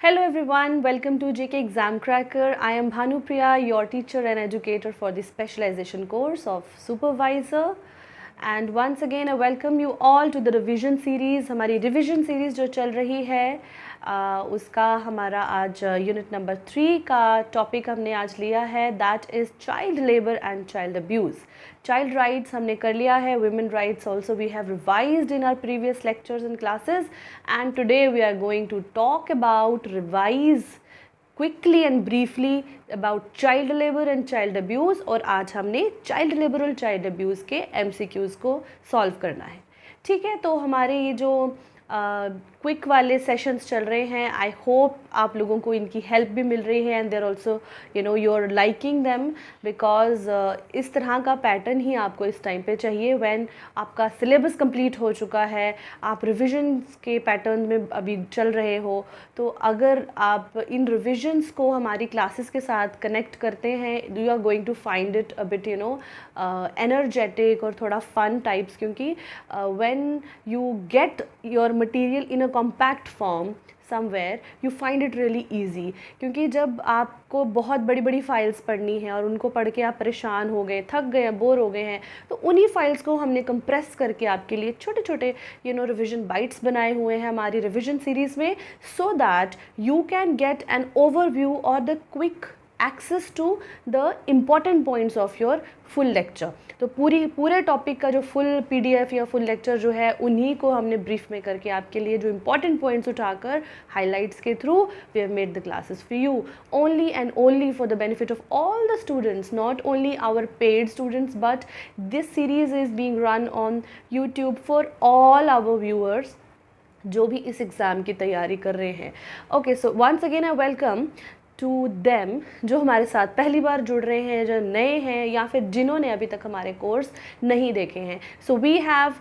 Hello everyone, welcome to JK Exam Cracker. I am Bhanupriya, your teacher and educator for the specialization course of supervisor. And once again I welcome you all to the revision series. हमारी revision series जो चल रही है उसका हमारा आज unit number 3 का topic हमने आज लिया है, that is child labour and child abuse. Child rights हमने कर लिया है, women rights also we have revised in our previous lectures and classes, and today we are going to talk about revise quickly and briefly about child labour and child abuse. और आज हमने child labour और child abuse के MCQs को solve करना है. ठीक है, तो हमारे ये जो क्विक वाले सेशंस चल रहे हैं, आई होप आप लोगों को इनकी हेल्प भी मिल रही है and there also you are liking them, because इस तरह का पैटर्न ही आपको इस टाइम पे चाहिए व्हेन आपका सिलेबस कंप्लीट हो चुका है, आप रिविजन्स के पैटर्न में अभी चल रहे हो. तो अगर आप इन रिविजन्स को हमारी क्लासेस के साथ कनेक्ट करते हैं, you are going to find it a bit energetic और थोड़ा फन टाइप्स, क्योंकि when you get your material in a compact form somewhere you find it really easy. क्योंकि जब आपको बहुत बड़ी बड़ी फाइल्स पढ़नी है और उनको पढ़ के आप परेशान हो गए, थक गए, बोर हो गए हैं, तो उन्हीं फाइल्स को हमने कंप्रेस करके आपके लिए छोटे छोटे रिविजन बाइट्स बनाए हुए हैं हमारी रिविजन सीरीज़ में, so that you can get an overview और the quick access to the important points of your full lecture. तो पूरे टॉपिक का जो फुल PDF या फुल लेक्चर जो है, उन्हीं को हमने ब्रीफ में करके आपके लिए जो इम्पॉर्टेंट पॉइंट्स उठाकर हाइलाइट्स के through we have made the classes for you, only and only for the benefit of all the students, not only our paid students, but this series is being run on YouTube for all our viewers जो भी इस exam की तैयारी कर रहे हैं. Okay, so once again I welcome to them जो हमारे साथ पहली बार जुड़ रहे हैं, जो नए हैं, या फिर जिन्होंने अभी तक हमारे कोर्स नहीं देखे हैं. So we have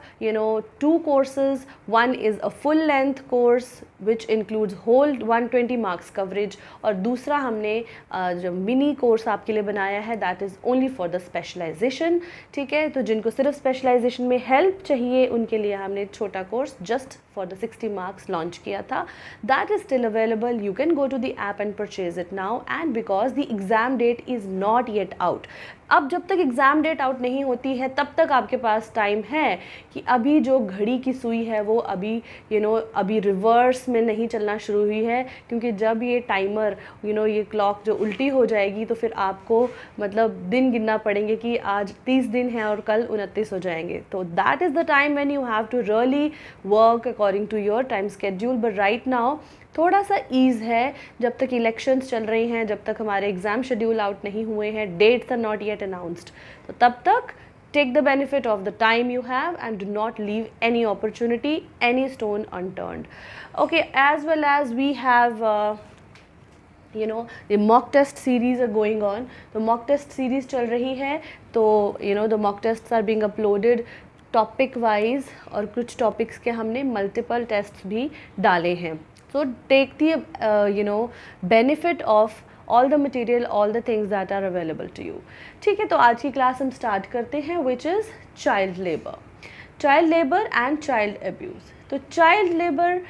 2 courses. One is a full length course which includes whole 120 marks coverage, और दूसरा हमने जो मिनी कोर्स आपके लिए बनाया है, that is only for the specialisation. ठीक है, तो जिनको सिर्फ स्पेशलाइजेशन में हेल्प चाहिए उनके लिए हमने छोटा course just for the 60 marks launch किया था. That is still available. You can go to the app and purchase it now, and because the exam date is not yet out. अब जब तक एग्ज़ाम डेट आउट नहीं होती है तब तक आपके पास टाइम है कि अभी जो घड़ी की सुई है वो अभी अभी रिवर्स में नहीं चलना शुरू हुई है, क्योंकि जब ये टाइमर ये क्लॉक जो उल्टी हो जाएगी तो फिर आपको मतलब दिन गिनना पड़ेंगे कि आज 30 दिन है और कल 29 हो जाएंगे. तो that is the time when you have to really work according to your time schedule. But right now थोड़ा सा ईज़ है, जब तक इलेक्शंस चल रही हैं, जब तक हमारे एग्ज़ाम शेड्यूल आउट नहीं हुए हैं, dates are not yet announced, तो तब तक take the benefit of the time you have and do not leave any opportunity, any stone unturned. Okay, as well as we have the mock test series are going on. तो mock test series चल रही है, तो the mock tests are being uploaded topic wise, और कुछ topics के हमने multiple test भी डाले हैं. So take the benefit of all the material, all the things that are available to you. ठीक है, तो आज की क्लास हम स्टार्ट करते हैं, which is child labor and child abuse. तो चाइल्ड लेबर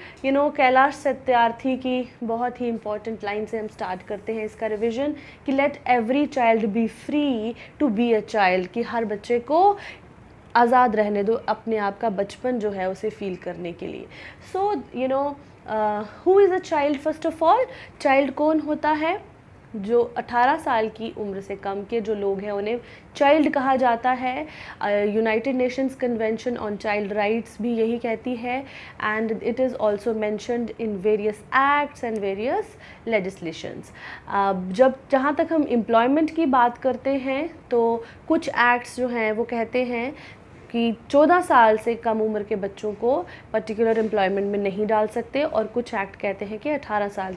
कैलाश सत्यार्थी की बहुत ही इंपॉर्टेंट लाइन से हम स्टार्ट करते हैं इसका रिविजन, कि let every child be free to be a child, कि हर बच्चे को आज़ाद रहने दो अपने आप का बचपन जो है उसे फील करने के लिए. So who is a child? First of all, child कौन होता है? जो 18 साल की उम्र से कम के जो लोग हैं उन्हें चाइल्ड कहा जाता है. United Nations convention on child rights भी यही कहती है, and it is also mentioned in various acts and various legislations. जहाँ तक हम एम्प्लॉयमेंट की बात करते हैं, तो कुछ एक्ट्स जो हैं वो कहते हैं कि 14 साल से कम उम्र के बच्चों को पर्टिकुलर एम्प्लॉयमेंट में नहीं डाल सकते, और कुछ एक्ट कहते हैं कि 18 साल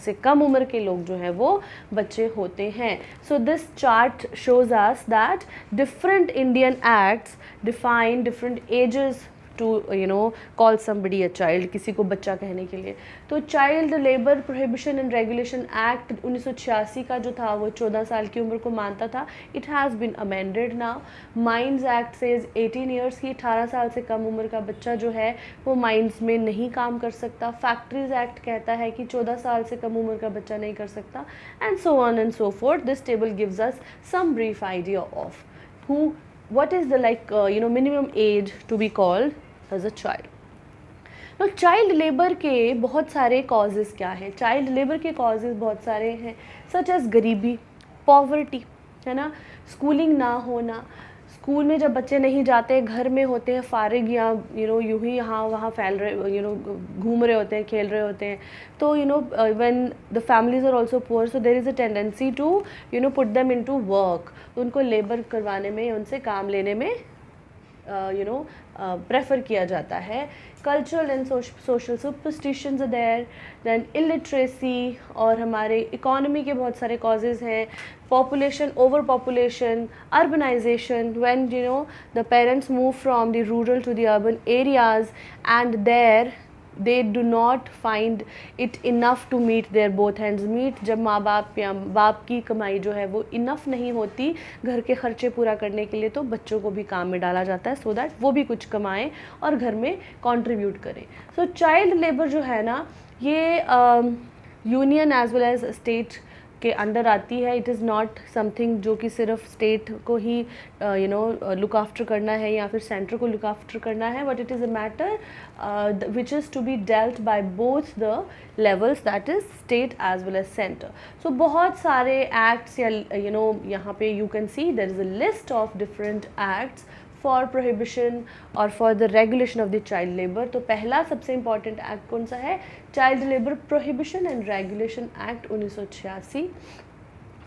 से कम उम्र के लोग जो हैं वो बच्चे होते हैं. So this chart shows us that different Indian acts define different ages to call somebody a child, किसी को बच्चा कहने के लिए। तो child labour prohibition and regulation act 1986 का जो था वो 14 साल की उम्र को मानता था। It has been amended now. Mines act says 18 years की 18 साल से कम उम्र का बच्चा जो है वो माइंस में नहीं काम कर सकता। फैक्ट्रीज एक्ट कहता है कि 14 साल से कम उम्र का बच्चा नहीं कर सकता, and so on and so forth. This table gives us some brief idea of what is the minimum age to be called as a child. Now child labor के बहुत सारे causes क्या हैं? child labor के causes बहुत सारे हैं, such as गरीबी, poverty, है ना, schooling ना होना, स्कूल में जब बच्चे नहीं जाते, घर में होते हैं फारिग या यूँ ही यहाँ वहाँ फैल रहे घूम रहे होते हैं, खेल रहे होते हैं, तो when the families are also poor, so there is a tendency to put them into work, उनको लेबर करवाने में, उनसे काम लेने में प्रेफर किया जाता है। Cultural and social superstitions are there, then illiteracy, और हमारे इकोनॉमी के बहुत सारे कॉजेज़ हैं, population, overpopulation, urbanization, when the parents move from the rural to the urban areas and there they do not find it enough to meet their both ends meet। जब माँ बाप या बाप की कमाई जो है वो इनफ नहीं होती घर के खर्चे पूरा करने के लिए, तो बच्चों को भी काम में डाला जाता है सो दैट वो भी कुछ कमाएं और घर में कंट्रीब्यूट करें। सो चाइल्ड लेबर जो है ना, ये union as well as state के अंडर आती है। इट इज़ नॉट समथिंग जो कि सिर्फ स्टेट को ही लुक आफ्टर करना है या फिर सेंटर को लुक आफ्टर करना है, but it is a matter which is to be dealt by both the levels, that is state as well as centre. So बहुत सारे एक्ट्स या यहाँ पे you can see there is a list of different acts for prohibition और for the regulation of the child labour. तो पहला सबसे important act कौन सा है? Child labour prohibition and regulation act 1986।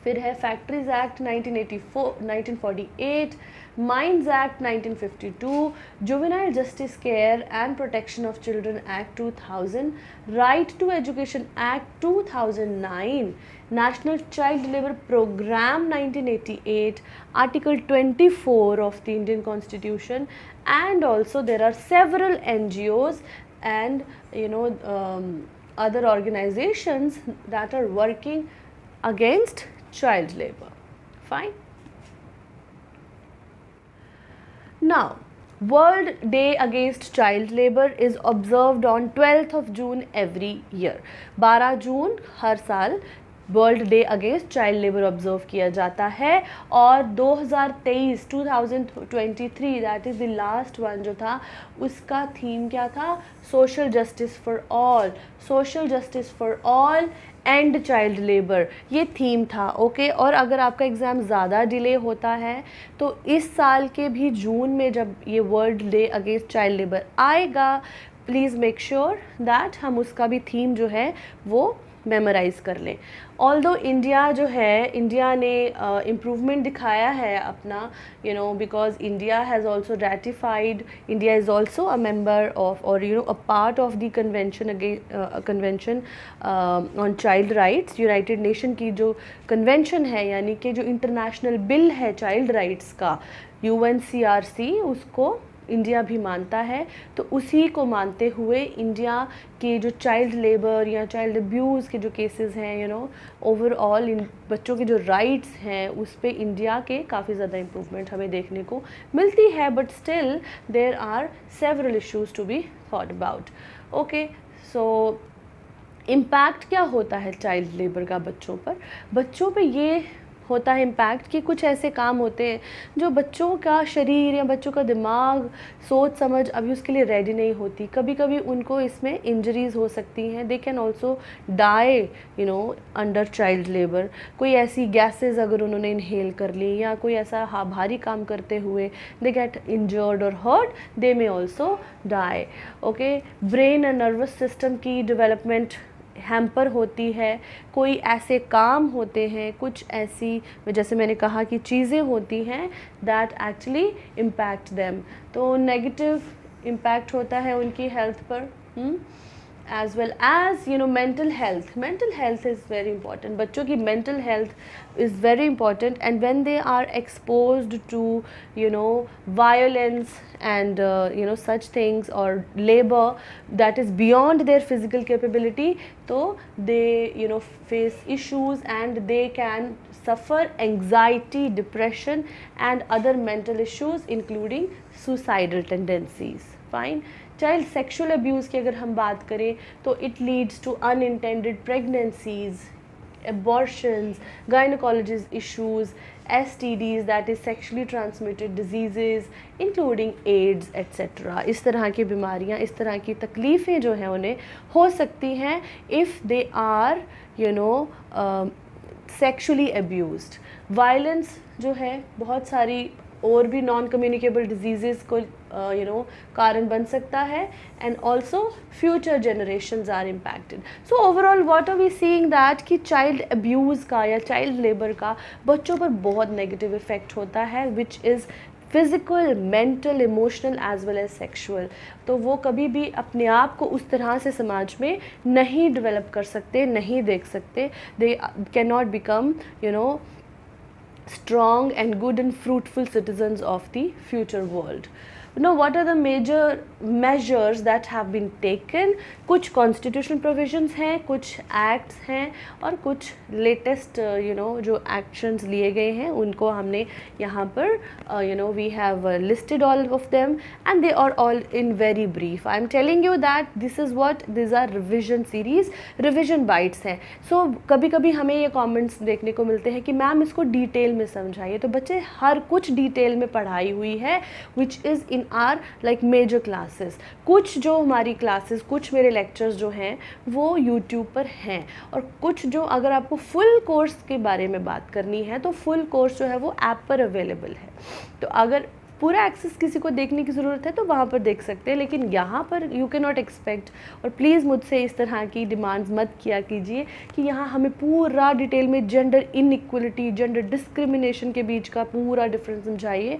फिर है factories act 1948, mines act 1952, juvenile justice care and protection of children act 2000, right to education act 2009, National Child Labour Program 1988, Article 24 of the Indian Constitution, and also there are several NGOs and other organizations that are working against child labour. Fine. Now, World Day Against Child Labour is observed on 12th of June every year. 12 जून हर साल world day against child labour observe किया जाता है, और 2023 that is the last one जो था, उसका theme क्या था? Social justice for all, social justice for all and child labour, ये थीम था। ओके, और अगर आपका एग्ज़ाम ज़्यादा डिले होता है तो इस साल के भी जून में जब ये world day against child labour आएगा, प्लीज़ मेक श्योर दैट हम उसका भी थीम जो है वो मेमोराइज़ कर लें। ऑल्दो इंडिया जो है, इंडिया ने इम्प्रूवमेंट दिखाया है अपना, because India has also ratified, India is also a member of और a part of the convention on child rights. United nation की जो कन्वेंशन है, यानी कि जो इंटरनेशनल बिल है चाइल्ड राइट्स का, UNCRC, उसको इंडिया भी मानता है। तो उसी को मानते हुए इंडिया के जो चाइल्ड लेबर या चाइल्ड अब्यूज़ के जो केसेस हैं, ओवरऑल इन बच्चों के जो राइट्स हैं, उस पे इंडिया के काफ़ी ज़्यादा इम्प्रूवमेंट हमें देखने को मिलती है, but still there are several issues to be thought about. Okay, so impact क्या होता है चाइल्ड लेबर का बच्चों पर? बच्चों पे ये होता है इम्पैक्ट कि कुछ ऐसे काम होते हैं जो बच्चों का शरीर या बच्चों का दिमाग, सोच समझ अभी उसके लिए रेडी नहीं होती। कभी कभी उनको इसमें इंजरीज़ हो सकती हैं। They can also die under child labour. कोई ऐसी गैसेस अगर उन्होंने इनहेल कर ली या कोई ऐसा भारी काम करते हुए दे गेट इंजर्ड और hurt, they may also die. Okay, brain and nervous system की डेवलपमेंट हैम्पर होती है। कोई ऐसे काम होते हैं, कुछ ऐसी, जैसे मैंने कहा कि चीज़ें होती हैं दैट एक्चुअली इम्पैक्ट देम, तो नेगेटिव इम्पैक्ट होता है उनकी हेल्थ पर। as well as mental health is very important. बच्चों की mental health is very important, and when they are exposed to violence and such things or labor that is beyond their physical capability, so they face issues and they can suffer anxiety, depression and other mental issues including suicidal tendencies. Fine. Child sexual abuse की अगर हम बात करें तो it leads to unintended pregnancies, abortions, gynecologic issues, STDs that is sexually transmitted diseases including AIDS etc. इस तरह की बीमारियां, इस तरह की तकलीफ़ें जो हैं उन्हें हो सकती हैं if they are sexually abused. Violence जो है बहुत सारी और भी नॉन कम्युनिकेबल डिजीज़ को कारण बन सकता है, and also future generations are impacted. So overall what are we seeing that कि चाइल्ड अब्यूज़ का या चाइल्ड लेबर का बच्चों पर बहुत नेगेटिव इफ़ेक्ट होता है, which is physical, mental, emotional as well as sexual. तो वो कभी भी अपने आप को उस तरह से समाज में नहीं डेवलप कर सकते, नहीं देख सकते. They can not become strong and good and fruitful citizens of the future world. Now what are the major measures that have been taken? कुछ constitutional provisions हैं, कुछ acts हैं और कुछ latest जो actions लिए गए हैं उनको हमने यहाँ पर we have listed all of them and they are all in very brief. I am telling you that this is what these are revision series, revision bites हैं. So कभी कभी हमें ये comments देखने को मिलते हैं कि मैम इसको डिटेल में समझाइए. तो बच्चे हर कुछ डिटेल में पढ़ाई हुई है which is in are like major classes. कुछ जो हमारी क्लासेस, कुछ मेरे लेक्चर्स जो हैं वो यूट्यूब पर हैं, और कुछ जो अगर आपको फुल कोर्स के बारे में बात करनी है तो फुल कोर्स जो है वो ऐप पर अवेलेबल है. तो अगर पूरा एक्सेस किसी को देखने की ज़रूरत है तो वहाँ पर देख सकते हैं, लेकिन यहाँ पर यू कैन नॉट एक्सपेक्ट, और प्लीज़ मुझसे इस तरह की डिमांड्स मत किया कीजिए कि यहाँ हमें पूरा डिटेल में जेंडर इनइक्वलिटी, जेंडर डिस्क्रिमिनेशन के बीच का पूरा डिफरेंस समझाइए.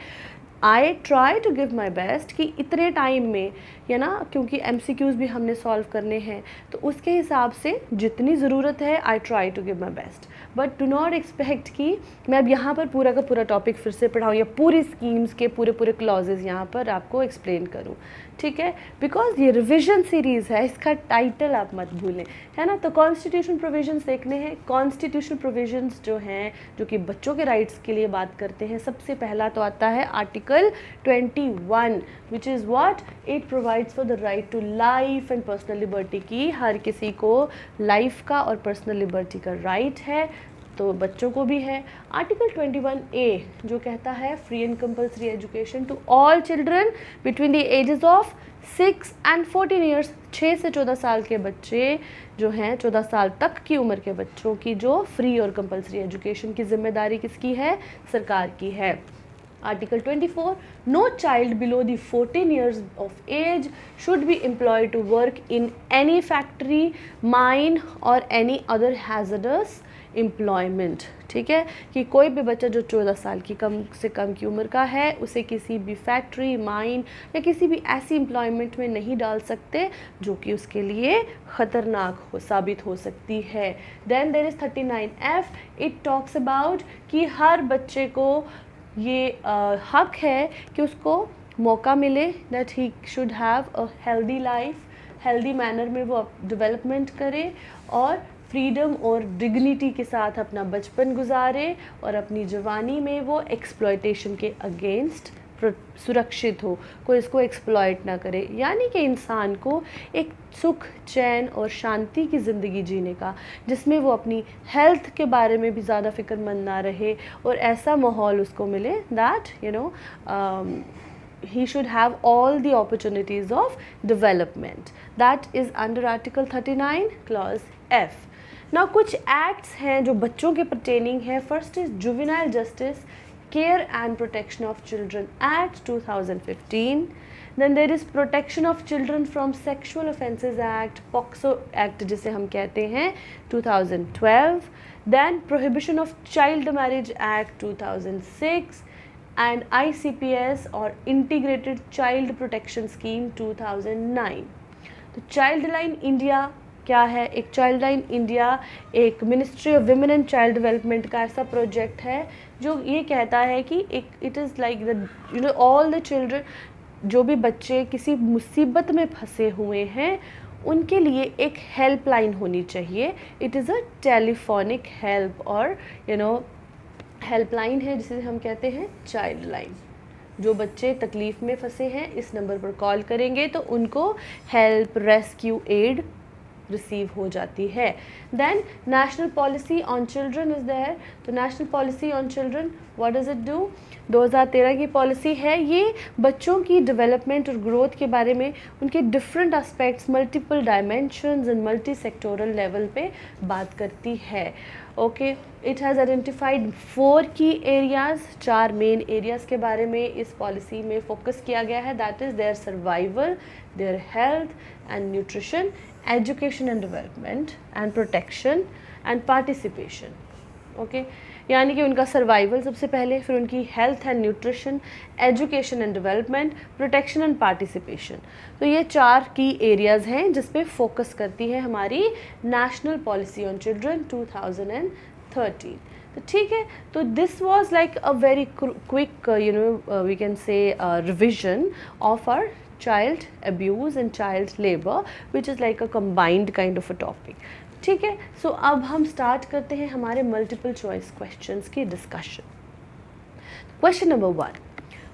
I try to give my best कि इतने टाइम में क्योंकि MCQs भी हमने सॉल्व करने हैं तो उसके हिसाब से जितनी ज़रूरत है I try to give my best. But do not expect कि मैं अब यहाँ पर पूरा का पूरा टॉपिक फिर से पढ़ाऊँ या पूरी स्कीम्स के पूरे क्लॉजेज यहाँ पर आपको एक्सप्लेन करूँ, ठीक है, बिकॉज ये रिविजन सीरीज़ है, इसका टाइटल आप मत भूलें, है ना. तो कॉन्स्टिट्यूशन प्रोविजंस देखने हैं. कॉन्स्टिट्यूशन प्रोविजंस जो हैं जो कि बच्चों के राइट्स के लिए बात करते हैं, सबसे पहला तो आता है article 21 which is what it provides for the right to life and personal liberty. की हर किसी को लाइफ का और पर्सनल लिबर्टी का राइट है, तो बच्चों को भी है. आर्टिकल 21A जो कहता है free and compulsory education to all children between the ages of 6 and 14 years. 6 से 14 साल के बच्चे जो हैं, 14 साल तक की उम्र के बच्चों की जो फ्री और कंपल्सरी एजुकेशन की जिम्मेदारी किसकी है? सरकार की है. Article 24, no child below the 14 years of age should be employed to work in any factory, mine or any other hazardous employment. ठीक है, कि कोई भी बच्चा जो 14 साल की कम से कम की उम्र का है उसे किसी भी फैक्ट्री, माइन या किसी भी ऐसी एम्प्लॉयमेंट में नहीं डाल सकते जो कि उसके लिए ख़तरनाक साबित हो सकती है. Then there is 39F. It talks about कि हर बच्चे को ये हक है कि उसको मौका मिले, that he should have a healthy life, healthy manner में वो डेवलपमेंट करे और फ्रीडम और डिग्निटी के साथ अपना बचपन गुजारे और अपनी जवानी में वो एक्सप्लॉयटेशन के अगेंस्ट सुरक्षित हो, कोई इसको एक्सप्लॉयट ना करे. यानी कि इंसान को एक सुख, चैन और शांति की ज़िंदगी जीने का, जिसमें वो अपनी हेल्थ के बारे में भी ज़्यादा फ़िक्रमंद ना रहे और ऐसा माहौल उसको मिले that he should have all the opportunities of development. That is under Article 39 Clause F. Now कुछ acts हैं जो बच्चों के pertaining है. First is Juvenile Justice Care and Protection of Children Act 2015. Then there is Protection of Children from Sexual Offences Act, POCSO Act जिसे हम कहते हैं, 2012. Then Prohibition of Child Marriage Act 2006 and ICPS or Integrated Child Protection Scheme 2009. तो child line India क्या है? एक child line India एक ministry of women and child development का ऐसा प्रोजेक्ट है जो ये कहता है कि एक it is like the all the children, जो भी बच्चे किसी मुसीबत में फंसे हुए हैं उनके लिए एक हेल्पलाइन होनी चाहिए. It is a telephonic help और हेल्पलाइन है जिसे हम कहते हैं चाइल्ड लाइन. जो बच्चे तकलीफ़ में फंसे हैं इस नंबर पर कॉल करेंगे तो उनको हेल्प, रेस्क्यू, एड रिसीव हो जाती है. Then national policy on children is there. तो national policy on children what does it do? 2013 की पॉलिसी है. ये बच्चों की डेवलपमेंट और ग्रोथ के बारे में उनके different aspects, multiple dimensions and multi sectoral level पे बात करती है. ओके, इट हैज़ आइडेंटिफाइड 4 की एरियाज़, 4 मेन एरियाज़ के बारे में इस पॉलिसी में फोकस किया गया है. That is their survival, their health and nutrition, education and development and protection and participation. Okay, यानी कि उनका सर्वाइवल सबसे पहले, फिर उनकी health and nutrition, education and development, protection and participation. तो ये 4 की एरियाज़ हैं जिस पे फोकस करती है हमारी नेशनल पॉलिसी ऑन चिल्ड्रन 2013. तो ठीक है, तो this was like a very quick we can say revision of our child abuse and child labor, which is like a combined kind of a topic. ठीक है, सो अब हम स्टार्ट करते हैं हमारे मल्टीपल चॉइस क्वेश्चंस की discussion. Question number 1,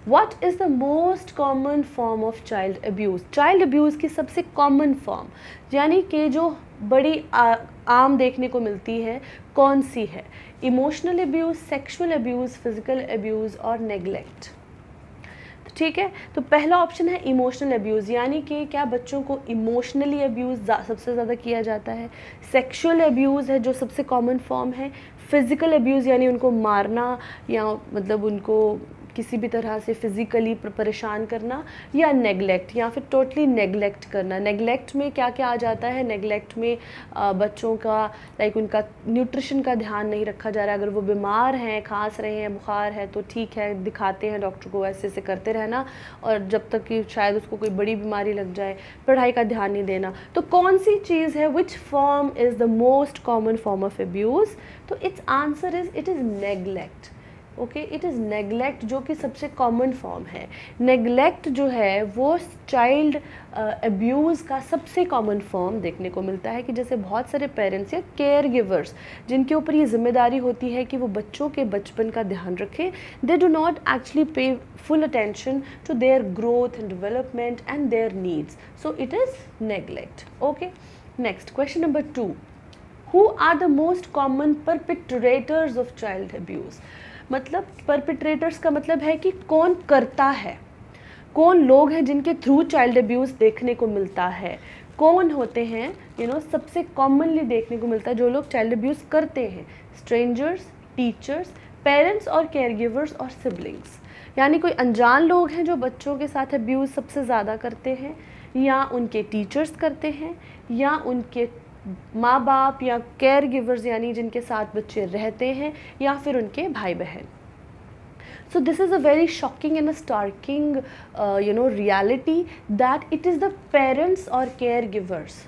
what is the most common form of child abuse? Child abuse की सबसे कॉमन फॉर्म यानी कि जो बड़ी आम देखने को मिलती है कौन सी है? Emotional abuse, sexual abuse, physical abuse और नेग्लेक्ट. ठीक है, तो पहला ऑप्शन है इमोशनल अब्यूज़, यानी कि क्या बच्चों को इमोशनली अब्यूज़ सबसे ज़्यादा किया जाता है. सेक्सुअल अब्यूज़ है जो सबसे कॉमन फॉर्म है. फिज़िकल अब्यूज़ यानी उनको मारना या मतलब उनको किसी भी तरह से फिज़िकली परेशान करना, या नेगलेक्ट या फिर टोटली नेगलेक्ट करना. नेगलेक्ट में क्या क्या आ जाता है? नेगलेक्ट में बच्चों का लाइक उनका न्यूट्रिशन का ध्यान नहीं रखा जा रहा है. अगर वो बीमार हैं, खांस रहे हैं, बुखार है तो ठीक है, दिखाते हैं डॉक्टर को, ऐसे ऐसे करते रहना और जब तक कि शायद उसको कोई बड़ी बीमारी लग जाए. पढ़ाई का ध्यान नहीं देना. तो कौन सी चीज़ है? Which form is the most common form of abuse? तो it's answer is it is neglect. Okay, it is neglect जो कि सबसे कॉमन फॉर्म है. नेगलेक्ट जो है वो चाइल्ड अब्यूज़ का सबसे कॉमन फॉर्म देखने को मिलता है कि जैसे बहुत सारे पेरेंट्स या केयर गिवर्स जिनके ऊपर ये जिम्मेदारी होती है कि वो बच्चों के बचपन का ध्यान रखें, they do not actually pay full attention to their growth and development and their needs. So it is neglect. Okay, next question number 2, who are the most common perpetrators of child abuse? मतलब perpetrators का मतलब है कि कौन करता है, कौन लोग हैं जिनके थ्रू चाइल्ड अब्यूज़ देखने को मिलता है. कौन होते हैं सबसे कॉमनली देखने को मिलता है जो लोग चाइल्ड अब्यूज़ करते हैं? स्ट्रेंजर्स, टीचर्स, पेरेंट्स और केयर गिवर्स और सिबलिंग्स. यानी कोई अनजान लोग हैं जो बच्चों के साथ अब्यूज़ सबसे ज़्यादा करते हैं, या उनके टीचर्स करते हैं, या उनके माँ बाप या केयर गिवर्स यानी जिनके साथ बच्चे रहते हैं, या फिर उनके भाई बहन. So this is a very shocking and starking reality that it is the parents और केयर गिवर्स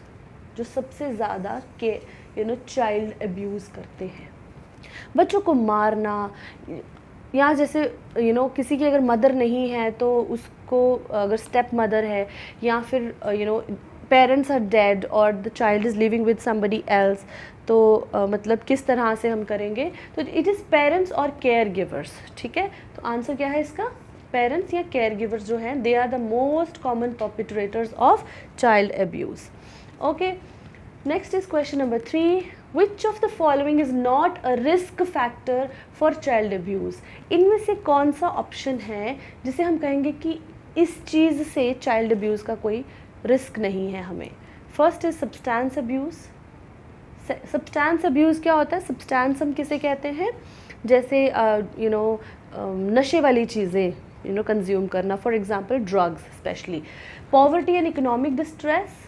जो सबसे ज़्यादा चाइल्ड अब्यूज़ करते हैं. बच्चों को मारना, या जैसे किसी की अगर मदर नहीं है तो उसको, अगर स्टेप मदर है या फिर पेरेंट्स आर डेड और the child is living with somebody else, तो मतलब किस तरह से हम करेंगे? तो इट इज़ पेरेंट्स और केयर गिवर्स. ठीक है, तो आंसर क्या है इसका? पेरेंट्स या केयर गिवर्स जो हैं they are the most common perpetrators of child abuse. Okay, next is question number 3, which of the following is not a risk factor for child abuse? इनमें से कौन सा ऑप्शन है जिसे हम कहेंगे कि इस चीज़ से चाइल्ड अब्यूज़ का कोई रिस्क नहीं है हमें? First is substance abuse. Substance abuse क्या होता है? सब्सटेंस हम किसे कहते हैं? जैसे नशे वाली चीज़ें कंज्यूम करना, for example drugs specially. Poverty and economic distress,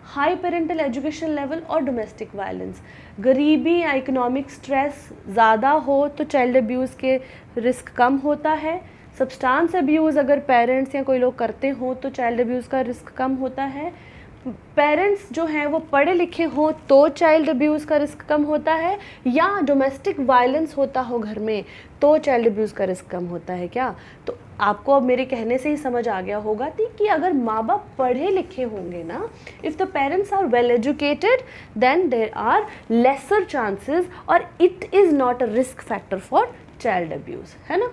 high parental education level और डोमेस्टिक वायलेंस. गरीबी या इकोनॉमिक स्ट्रेस ज़्यादा हो तो चाइल्ड अब्यूज़ के रिस्क कम होता है. सब्सटेंस अब्यूज़ अगर पेरेंट्स या कोई लोग करते हो तो चाइल्ड अब्यूज़ का रिस्क कम होता है. पेरेंट्स जो हैं वो पढ़े लिखे हों तो चाइल्ड अब्यूज़ का रिस्क कम होता है, या डोमेस्टिक वायलेंस होता हो घर में तो चाइल्ड अब्यूज़ का रिस्क कम होता है क्या? तो आपको अब मेरे कहने से ही समझ आ गया होगा कि अगर माँ बाप पढ़े लिखे होंगे ना, if the parents are well educated then there are lesser chances और it is not a risk factor for child abuse, है ना।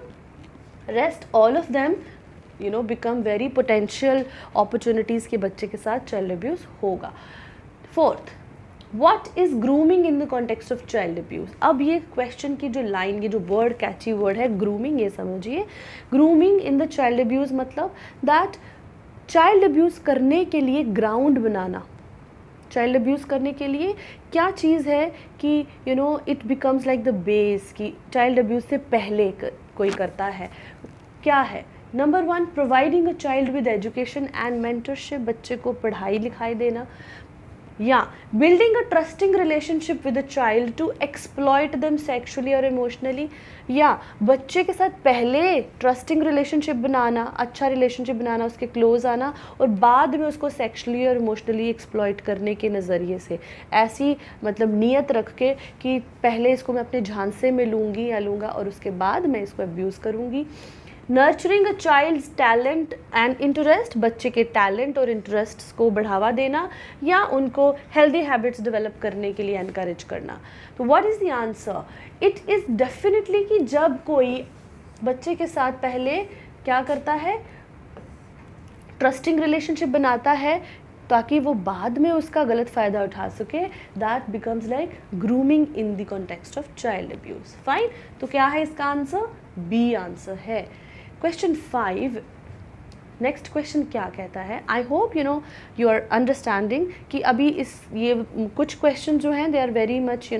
Rest all of them become very potential opportunities के बच्चे के साथ चाइल्ड अब्यूज़ होगा। Fourth, what is grooming in the context of child abuse. अब ये क्वेश्चन की जो लाइन, ये जो वर्ड, कैची वर्ड है ग्रूमिंग, ये समझिए। Grooming in the child abuse मतलब दैट चाइल्ड अब्यूज़ करने के लिए ग्राउंड बनाना। चाइल्ड अब्यूज़ करने के लिए क्या चीज़ है कि it becomes like the base, कि चाइल्ड अब्यूज़ से पहले कोई करता है, क्या है? Number 1, providing a child with education and mentorship, बच्चे को पढ़ाई लिखाई देना, या building a trusting relationship with a child to exploit them sexually और इमोशनली, या बच्चे के साथ पहले ट्रस्टिंग रिलेशनशिप बनाना, अच्छा रिलेशनशिप बनाना, उसके क्लोज आना, और बाद में उसको सेक्सुअली और इमोशनली एक्सप्लॉइट करने के नज़रिए से, ऐसी मतलब नीयत रख के कि पहले इसको मैं अपने झांसे में लूँगी या लूँगा और उसके बाद मैं इसको अब्यूज़ करूँगी। Nurturing a child's talent and interest, बच्चे के टैलेंट और इंटरेस्ट्स को बढ़ावा देना या उनको हेल्दी हैबिट्स डेवलप करने के लिए एनकरेज करना। तो what is the answer? It is definitely कि जब कोई बच्चे के साथ पहले क्या करता है, ट्रस्टिंग रिलेशनशिप बनाता है ताकि वो बाद में उसका गलत फ़ायदा उठा सके, that becomes like grooming in the context of child abuse. Fine, तो क्या है इसका आंसर? बी आंसर है। क्वेश्चन 5, नेक्स्ट क्वेश्चन क्या कहता है? I hope you are understanding कि अभी ये कुछ क्वेश्चन जो हैं they are very much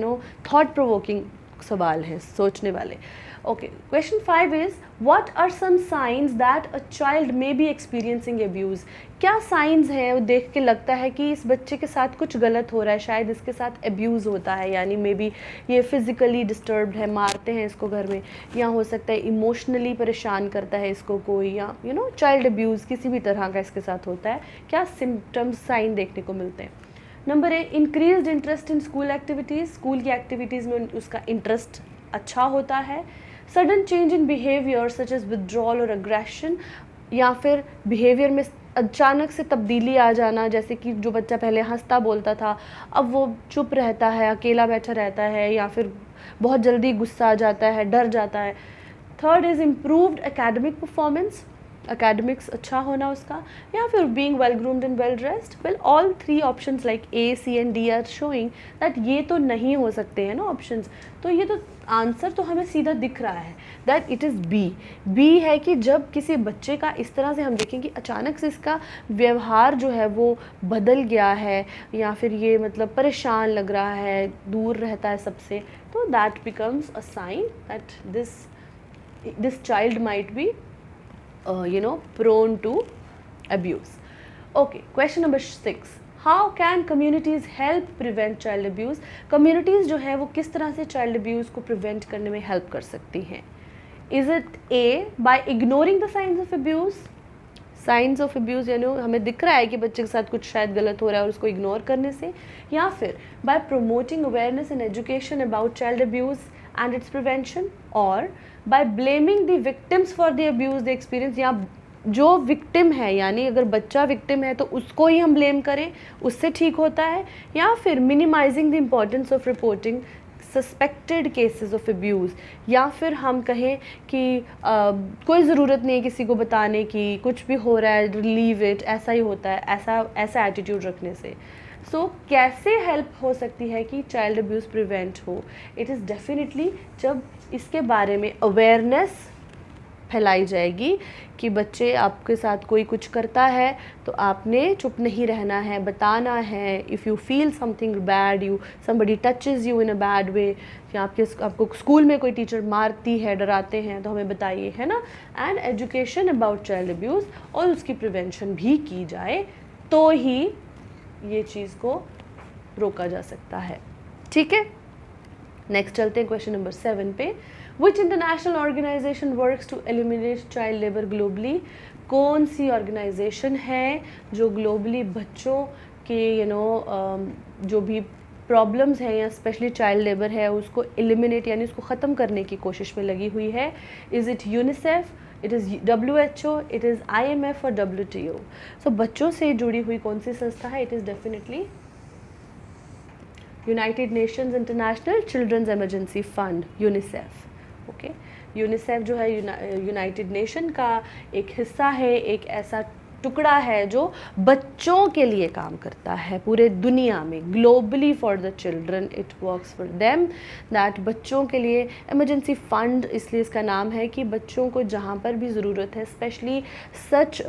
thought provoking सवाल हैं, सोचने वाले। Okay, question 5 is what are some signs that a child may be experiencing abuse. क्या साइंस हैं वो देख के लगता है कि इस बच्चे के साथ कुछ गलत हो रहा है, शायद इसके साथ अब्यूज़ होता है, यानी मे बी ये फिज़िकली डिस्टर्ब्ड है, मारते हैं इसको घर में, या हो सकता है इमोशनली परेशान करता है इसको कोई, या चाइल्ड अब्यूज़ किसी भी तरह का इसके साथ होता है। क्या सिम्टम्स, साइन देखने को मिलते हैं? Number 1, increased interest in school activities, school की एक्टिविटीज़ में उसका इंटरेस्ट अच्छा होता है। Sudden change in behaviour such as withdrawal और अग्रेशन, या फिर बिहेवियर में अचानक से तब्दीली आ जाना, जैसे कि जो बच्चा पहले हंसता बोलता था अब वो चुप रहता है, अकेला बैठा रहता है, या फिर बहुत जल्दी गुस्सा आ जाता है, डर जाता है। Third is improved academic performance, academics अच्छा होना उसका, या फिर being well groomed and well dressed. Well, all three options like A, C and D are showing that ये तो नहीं हो सकते हैं ना options, तो ये तो आंसर तो हमें सीधा दिख रहा है that it is B. B है कि जब किसी बच्चे का इस तरह से हम देखें कि अचानक से इसका व्यवहार जो है वो बदल गया है, या फिर ये मतलब परेशान लग रहा है, दूर रहता है सबसे, तो that becomes a sign that this child might be prone to abuse. Okay, question number 6, how can communities help prevent child abuse? Communities जो है वो किस तरह से child abuse को prevent करने में help कर सकती हैं? Is it A, by ignoring the signs of abuse? Signs of abuse हमें दिख रहा है कि बच्चे के साथ कुछ शायद गलत हो रहा है और उसको इग्नोर करने से, या फिर by promoting awareness and education about child abuse and its prevention, or by blaming the victims for the abuse they experience, या जो विक्टिम है यानी अगर बच्चा विक्टिम है तो उसको ही हम ब्लेम करें, उससे ठीक होता है, या फिर minimising the importance of reporting suspected cases of abuse, या फिर हम कहें कि कोई ज़रूरत नहीं किसी को बताने की, कुछ भी हो रहा है लीव इट, ऐसा ही होता है, ऐसा एटीट्यूड रखने से। सो कैसे हेल्प हो सकती है कि चाइल्ड अब्यूज़ प्रिवेंट हो? इट इज़ डेफिनेटली जब इसके बारे में अवेयरनेस फैलाई जाएगी कि बच्चे आपके साथ कोई कुछ करता है तो आपने चुप नहीं रहना है, बताना है। If you feel something bad, somebody touches you in a bad way, या आपको स्कूल में कोई टीचर मारती है, डराते हैं, तो हमें बताइए, है ना। And education about child abuse और उसकी प्रिवेंशन भी की जाए तो ही ये चीज़ को रोका जा सकता है। ठीक है, नेक्स्ट चलते हैं क्वेश्चन नंबर 7 पे। Which international organisation works to eliminate child labour globally? कौन सी ऑर्गेनाइजेशन है जो ग्लोबली बच्चों कि जो भी प्रॉब्लम्स हैं या स्पेशली चाइल्ड लेबर है उसको एलिमिनेट यानी उसको ख़त्म करने की कोशिश में लगी हुई है. Is it UNICEF, it is WHO, it is IMF और WTO. सो बच्चों से जुड़ी हुई कौन सी संस्था है? It is definitely united nations international children's emergency fund, UNICEF. Okay, UNICEF जो है यूनाइटेड नेशन का एक हिस्सा है, एक ऐसा टुकड़ा है जो बच्चों के लिए काम करता है पूरे दुनिया में. Globally for the children it works for them. That बच्चों के लिए इमरजेंसी फ़ंड इसलिए इसका नाम है कि बच्चों को जहाँ पर भी ज़रूरत है, specially such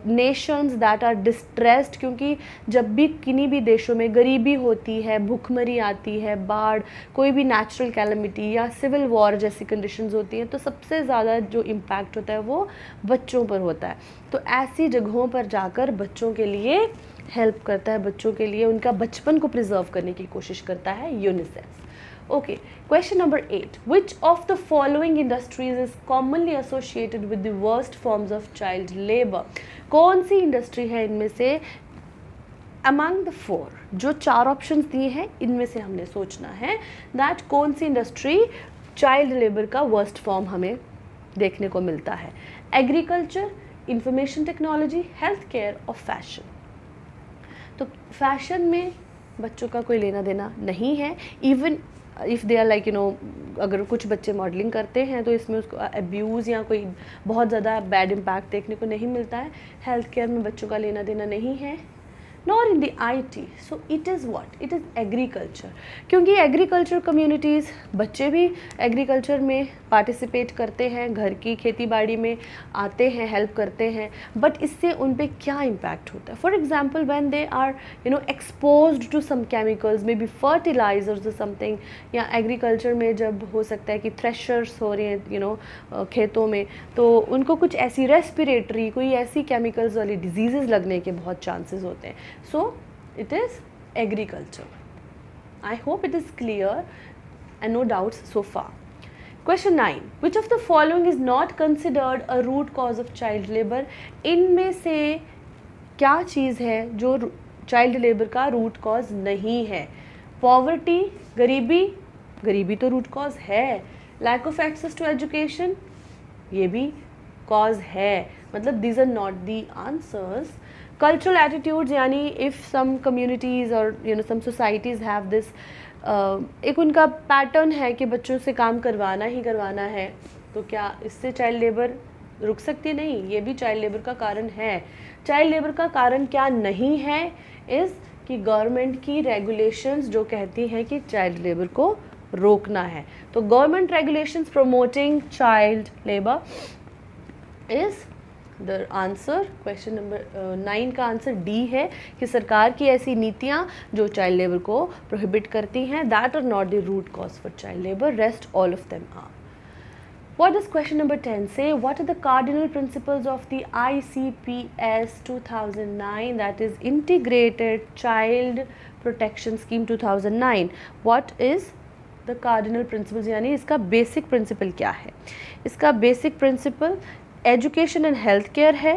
nations that are distressed, क्योंकि जब भी किन्हीं भी देशों में गरीबी होती है, भुखमरी आती है, बाढ़, कोई भी नेचुरल कैलमिटी या सिविल वॉर जैसी कंडीशंस होती हैं, तो सबसे ज़्यादा जो इम्पैक्ट होता है वो बच्चों पर होता है. तो ऐसी जगहों पर जाकर बच्चों के लिए हेल्प करता है, बच्चों के लिए उनका बचपन को प्रिजर्व करने की कोशिश करता है UNICEF. Okay, question number 8. Which of the following industries is commonly associated with the worst forms of child labour? कौन सी इंडस्ट्री है इनमें से अमंग द 4 जो 4 ऑप्शंस दिए हैं इनमें से हमने सोचना है दैट कौन सी इंडस्ट्री चाइल्ड लेबर का वर्स्ट फॉर्म हमें देखने को मिलता है? Agriculture, information technology, health care और फैशन. तो फैशन में बच्चों का कोई लेना देना नहीं है. Even if they are like अगर कुछ बच्चे मॉडलिंग करते हैं तो इसमें उसको अब्यूज़ या कोई बहुत ज़्यादा बैड इम्पैक्ट देखने को नहीं मिलता है. हेल्थ केयर में बच्चों का लेना देना नहीं है. nor in the IT. So it is what? It is agriculture. क्योंकि एग्रीकल्चर कम्युनिटीज़, बच्चे भी एग्रीकल्चर में पार्टिसिपेट करते हैं, घर की खेती बाड़ी में आते हैं, हेल्प करते हैं, बट इससे उन पे क्या इम्पैक्ट होता है? For example when they are exposed to some chemicals, may be fertilisers और समथिंग, या एग्रीकल्चर में जब हो सकता है कि थ्रेशर्स हो रहे हैं खेतों में, तो उनको कुछ ऐसी रेस्पिरेटरी, कोई ऐसी केमिकल्स वाली डिजीज़ लगने के बहुत चांसेस होते हैं. So it is agriculture. I hope it is clear and no doubts so far. Question 9. Which of the following is not considered a root cause of child labor? इनमें से क्या चीज़ है जो चाइल्ड लेबर का root cause नहीं है? Poverty, गरीबी, गरीबी तो रूट कॉज है. Lack of access to education, ये भी कॉज है. मतलब these are not the answers. Cultural attitudes, यानी if some communities or some societies have this एक उनका पैटर्न है कि बच्चों से काम करवाना ही करवाना है, तो क्या इससे चाइल्ड लेबर रुक सकती? नहीं, ये भी चाइल्ड लेबर का कारण है. चाइल्ड लेबर का कारण क्या नहीं है? इज़ कि गवर्नमेंट की रेगुलेशंस जो कहती हैं कि चाइल्ड लेबर को रोकना है. तो government regulations promoting child labour is the answer. Question number 9 का आंसर डी है कि सरकार की ऐसी नीतियाँ जो चाइल्ड लेबर को प्रोहिबिट करती हैं, that are not the root cause for child labour, rest all of them are. What does question number 10 say? What are the cardinal principles of the ICPS 2009, that is Integrated Child Protection Scheme 2009? What is the cardinal principles, यानी इसका basic principal क्या है? इसका basic principle education and health care है,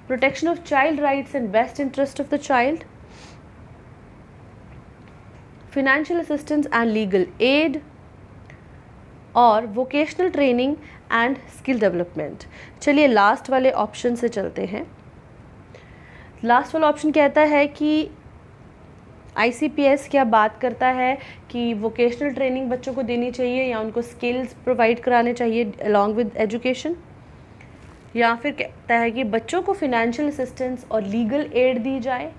protection of child rights and best interest of the child, financial assistance and legal aid, और vocational training and skill development. चलिए last वाले option से चलते हैं. लास्ट वाला ऑप्शन कहता है कि ICPS क्या बात करता है कि वोकेशनल ट्रेनिंग बच्चों को देनी चाहिए या उनको स्किल्स प्रोवाइड कराने चाहिए अलॉन्ग विद एजुकेशन, या फिर कहता है कि बच्चों को फिनेंशियल असिस्टेंस और लीगल एड दी जाए,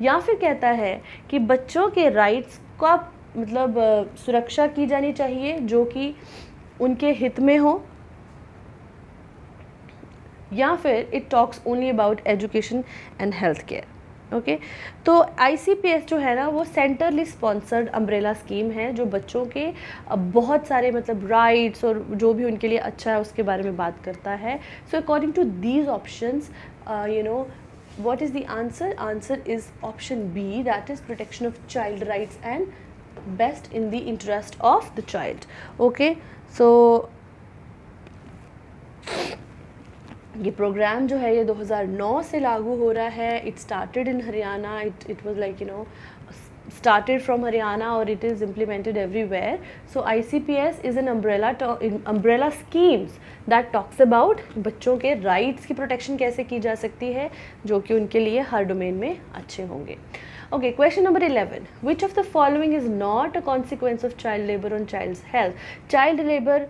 या फिर कहता है कि बच्चों के राइट्स का मतलब सुरक्षा की जानी चाहिए जो कि उनके हित में हो, या फिर it talks only about education and health care. Okay, तो ICPS जो है ना वो सेंटरली स्पॉन्सर्ड अम्ब्रेला स्कीम है जो बच्चों के बहुत सारे मतलब राइट्स और जो भी उनके लिए अच्छा है उसके बारे में बात करता है. So according to these options what is the answer? Answer is option B, that is protection of child rights and best in the interest of the child. Okay, so ये प्रोग्राम जो है ये 2009 से लागू हो रहा है. It started in Haryana. It was like started from Haryana or it is implemented everywhere. So ICPS is an umbrella schemes that talks about बच्चों के rights की protection कैसे की जा सकती है जो कि उनके लिए हर डोमेन में अच्छे होंगे. Okay, question number 11. Which of the following is not a consequence of child labor on child's health? Child labor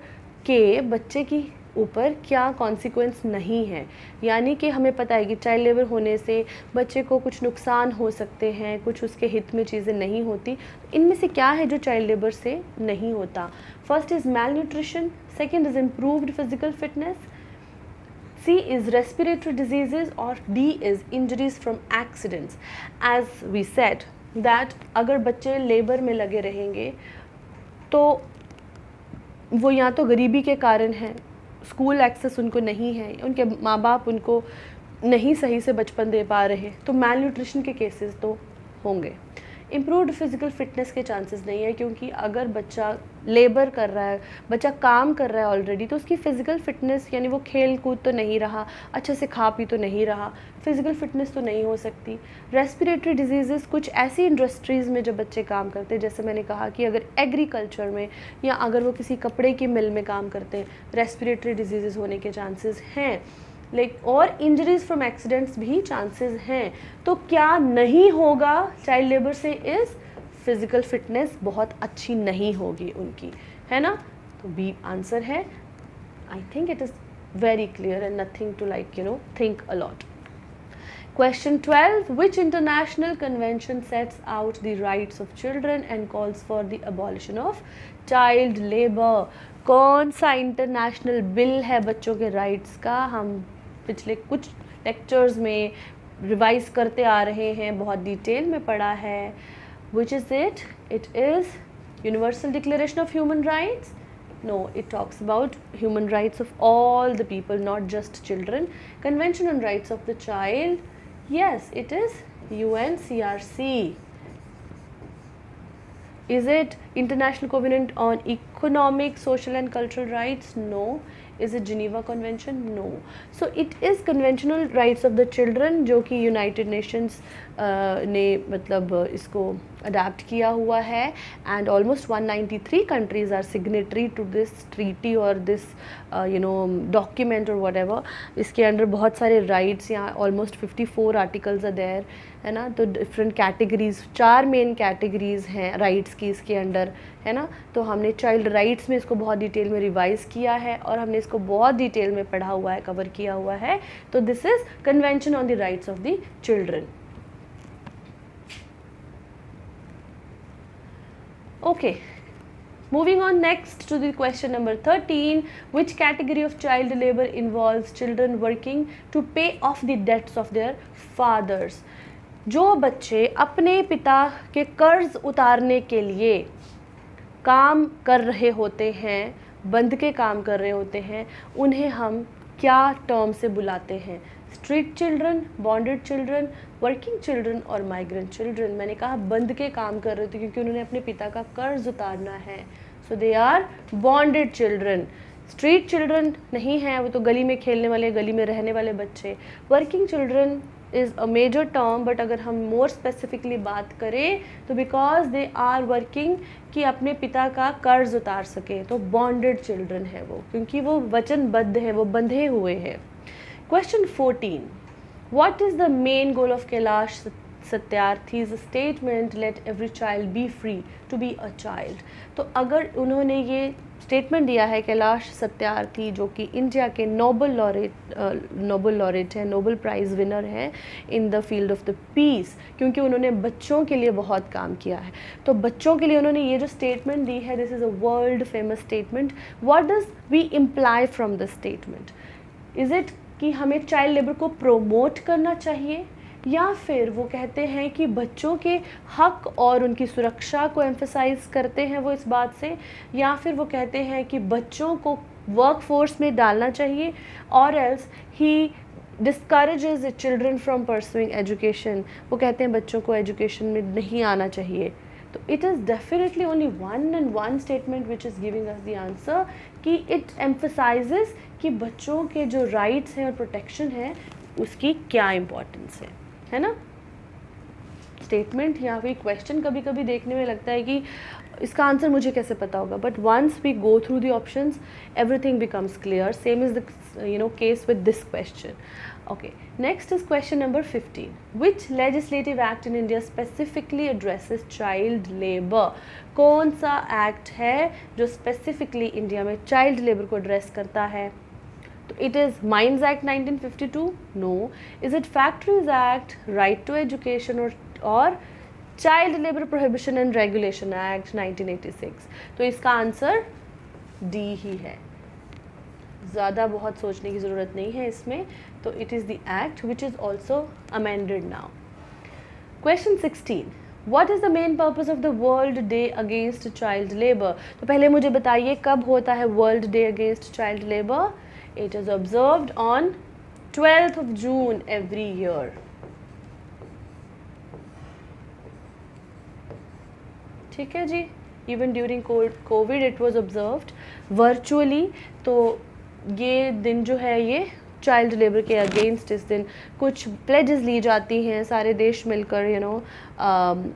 के बच्चे की ऊपर क्या कॉन्सिक्वेंस नहीं है, यानी कि हमें पता है कि चाइल्ड लेबर होने से बच्चे को कुछ नुकसान हो सकते हैं, कुछ उसके हित में चीज़ें नहीं होती. इनमें से क्या है जो चाइल्ड लेबर से नहीं होता? First is malnutrition, second is improved physical fitness, C is respiratory diseases और D is injuries from accidents. As we said that अगर बच्चे लेबर में लगे रहेंगे तो वो या तो गरीबी के कारण है, स्कूल एक्सेस उनको नहीं है, उनके माँ बाप उनको नहीं सही से बचपन दे पा रहे, तो मैल न्यूट्रिशन के केसेस तो होंगे. इम्प्रूव्ड फिजिकल फिटनेस के चांसेस नहीं है, क्योंकि अगर बच्चा लेबर कर रहा है, बच्चा काम कर रहा है ऑलरेडी, तो उसकी फ़िज़िकल फिटनेस यानी वो खेल कूद तो नहीं रहा, अच्छे से खा पी तो नहीं रहा, फिज़िकल फिटनेस तो नहीं हो सकती. रेस्पिरेटरी डिजीज़ कुछ ऐसी इंडस्ट्रीज़ में जब बच्चे काम करते हैं, जैसे मैंने कहा कि अगर एग्रीकल्चर में या अगर वो किसी कपड़े की मिल में काम करते हैं, रेस्पिरेटरी डिजीज़ होने के चांसेस हैं. और इंजरीज फ्रॉम एक्सीडेंट्स भी चांसेस हैं. तो क्या नहीं होगा चाइल्ड लेबर से? इज़ फिज़िकल फिटनेस बहुत अच्छी नहीं होगी उनकी, है ना. तो बी आंसर है. I think it is very clear and nothing to think a lot. Question 12. Which international convention sets out the rights of children and calls for the abolition of child labor? कौन सा international bill है बच्चों के rights का? हम पिछले कुछ lectures में रिवाइज करते आ रहे हैं, बहुत डिटेल में पढ़ा है. Which is it? It is universal declaration of human rights. No, it talks about human rights of all the people, not just children. Convention on Rights of the Child. Yes, it is UNCRC. Is it International Covenant on Economic, Social and Cultural Rights? No. Is it Geneva Convention? No. So it is Conventional Rights of the Children, जो कि United Nations ने मतलब इसको adapt किया हुआ है. And almost 193 countries are signatory to this treaty और this document और वट एवर. इसके अंडर बहुत सारे राइट्स, यहाँ ऑलमोस्ट 54 आर्टिकल्स आर देयर, है ना. तो डिफरेंट कैटेगरीज, 4 मेन कैटेगरीज हैं राइट्स की इसके अंडर, है ना. तो हमने चाइल्ड राइट्स में इसको बहुत डिटेल में रिवाइज़ किया है और हमने इसको बहुत डिटेल में पढ़ा हुआ है, कवर किया हुआ है. तो this is convention on the rights of the children. Okay, moving on next to the question number 13. Which category of child labor involves children working to pay off the debts of their fathers? जो बच्चे अपने पिता के कर्ज उतारने के लिए काम कर रहे होते हैं, बंध के काम कर रहे होते हैं, उन्हें हम क्या टर्म से बुलाते हैं? Street children, bonded children, working children और माइग्रेंट चिल्ड्रन. मैंने कहा बंद के काम कर रहे थे क्योंकि उन्होंने अपने पिता का कर्ज उतारना है. So they are bonded children. Street children नहीं हैं, वो तो गली में खेलने वाले, गली में रहने वाले बच्चे. Working children is a major term, but अगर हम मोर स्पेसिफिकली बात करें तो बिकॉज दे आर वर्किंग कि अपने पिता का कर्ज उतार सके, तो बॉन्डेड चिल्ड्रन है वो, क्योंकि वो वचनबद्ध है, वो बंधे हुए हैं. Question 14. What is the main goal of Kailash Satyarthi's statement, let every child be free to be a child? तो अगर उन्होंने ये स्टेटमेंट दिया है, कैलाश सत्यार्थी जो कि इंडिया के नोबल लॉरेट है, नोबल प्राइज़ विनर है in the field of the peace, क्योंकि उन्होंने बच्चों के लिए बहुत काम किया है. तो बच्चों के लिए उन्होंने ये जो स्टेटमेंट दी है, this is a world famous statement. What does we imply from the statement? Is it कि हमें चाइल्ड लेबर को प्रोमोट करना चाहिए, या फिर वो कहते हैं कि बच्चों के हक और उनकी सुरक्षा को एम्फसाइज़ करते हैं वो इस बात से, या फिर वो कहते हैं कि बच्चों को वर्क फोर्स में डालना चाहिए, और else he discourages children from pursuing education. वो कहते हैं बच्चों को एजुकेशन में नहीं आना चाहिए. तो it is definitely only one and one statement which is giving us the answer कि इट एम्फसाइजेस कि बच्चों के जो राइट्स हैं और प्रोटेक्शन है उसकी क्या इम्पोर्टेंस है ना। स्टेटमेंट या फिर क्वेश्चन कभी कभी देखने में लगता है कि इसका आंसर मुझे कैसे पता होगा, but once we go through the options everything becomes clear. Same is the case with this question. Okay, next is question number 15. Which legislative act in India specifically addresses child labor? कौन सा act है जो specifically India में child labour को address करता है? तो it is mines act 1952? No. Is it factories act, right to education, और child labour prohibition and regulation act 1986? तो इसका आंसर डी ही है. ज़्यादा बहुत सोचने की ज़रूरत नहीं है इसमें. तो it is the act which is also amended now. Question 16. What is the main purpose of the World Day Against Child Labor? तो पहले मुझे बताइए कब होता है World Day Against Child Labor? It is observed on 12th of June every year. ठीक है जी. Even during Covid it was observed virtually. तो ये दिन जो है ये चाइल्ड लेबर के अगेंस्ट इस दिन कुछ प्लेजेस ली जाती हैं, सारे देश मिलकर